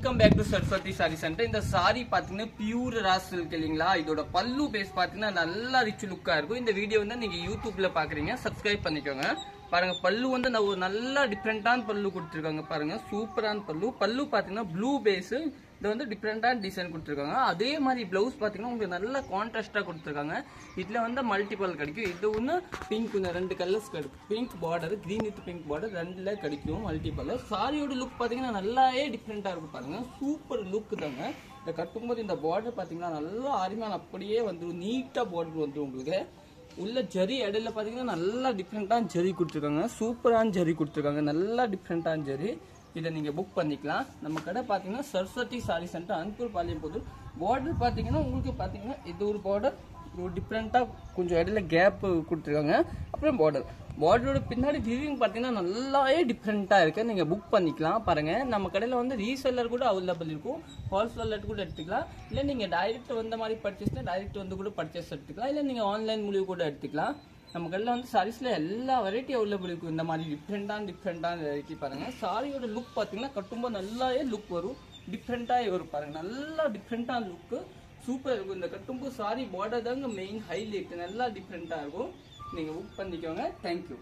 Welcome back to Saraswathi sari centre. இந்த சாரி பாத்தீங்கன்னா pure raw silk இல்லைங்களா. இதோட பல்லு பேஸ் பாத்தீங்கன்னா நல்லா ரிச் லுக்கா இருக்கும். இந்த வீடியோ வந்து நீங்க யூடியூப்ல பாக்குறீங்க, சப்ஸ்கிரைப் பண்ணிக்கோங்க. பாருங்க பல்லு வந்து ஒரு நல்லா டிஃப்ரெண்டான பல்லு கொடுத்துருக்காங்க. பாருங்க சூப்பரான பல்லு. பல்லு பாத்தீங்கன்னா ப்ளூ பேஸ், இது வந்து டிஃப்ரெண்டான டிசைன் கொடுத்துருக்காங்க. அதே மாதிரி பிளவுஸ் பாத்தீங்கன்னா உங்களுக்கு நல்ல கான்ட்ராஸ்டா கொடுத்துருக்காங்க. இதுல வந்து மல்டிபிள் கிடைக்கும். இது ஒன்று பிங்க், ரெண்டு கலர்ஸ் கிடைக்கும். Pink border, green with pink border ரெண்டுல கிடைக்கும் மல்டிபிள். சாரியோட லுக் பாத்தீங்கன்னா நல்லாவே டிஃப்ரெண்டா இருக்கும். பாருங்க சூப்பர் லுக் தாங்க. இந்த கட்டும்போது இந்த பார்டர் பாத்தீங்கன்னா நல்லா அருமையான அப்படியே வந்துடும். நீட்டா பார்டர் வந்துடும் உங்களுக்கு. உள்ள ஜரி இடையில பாத்தீங்கன்னா நல்லா டிஃப்ரெண்டான ஜரி கொடுத்துருக்காங்க. சூப்பரான ஜரி கொடுத்துருக்காங்க. நல்லா டிஃப்ரெண்டான ஜரி. இதை நீங்க புக் பண்ணிக்கலாம். நம்ம கடை பாத்தீங்கன்னா சரஸ்வதி சாரி சென்டர், அன்பூர் பாளையம் புதூர். பார்டர் பாத்தீங்கன்னா உங்களுக்கு பாத்தீங்கன்னா இது ஒரு பார்டர், ஒரு டிஃப்ரெண்டா கொஞ்சம் இடையில கேப் கொடுத்துருக்காங்க. அப்புறம் பார்டரோட பின்னாடி வியூவிங் பாத்தீங்கன்னா நல்லாவே டிஃப்ரெண்டா இருக்கு. நீங்க புக் பண்ணிக்கலாம். பாருங்க நம்ம கடையில வந்து ரீசெல்லர் கூட அவைலபிள் இருக்கும். ஹோல்சேலர் கூட எடுத்துக்கலாம். இல்ல நீங்க டைரக்ட் வந்த மாதிரி பர்ச்சேஸ்னா டைரக்ட் வந்து கூட பர்ச்சேஸ் எடுத்துக்கலாம். இல்ல நீங்க ஆன்லைன் மூலியம் கூட எடுத்துக்கலாம். நம்ம கடையில் வந்து சாரீஸ்ல எல்லா வெரைட்டி அவைலபிள் இருக்கும். இந்த மாதிரி டிஃப்ரெண்டான வெரைட்டி. பாருங்க சாரியோட லுக் பாத்தீங்கன்னா கட்டும்போது நல்லாவே லுக் வரும். டிஃப்ரெண்டாக வரும். பாருங்க நல்லா டிஃப்ரெண்டான லுக்கு சூப்பர் இருக்கும். இந்த கட்டும்போது சாரி பார்டர் தாங்க மெயின் ஹைலைட். நல்லா டிஃப்ரெண்டா இருக்கும். நீங்க புக் பண்ணிக்கோங்க. தேங்க்யூ.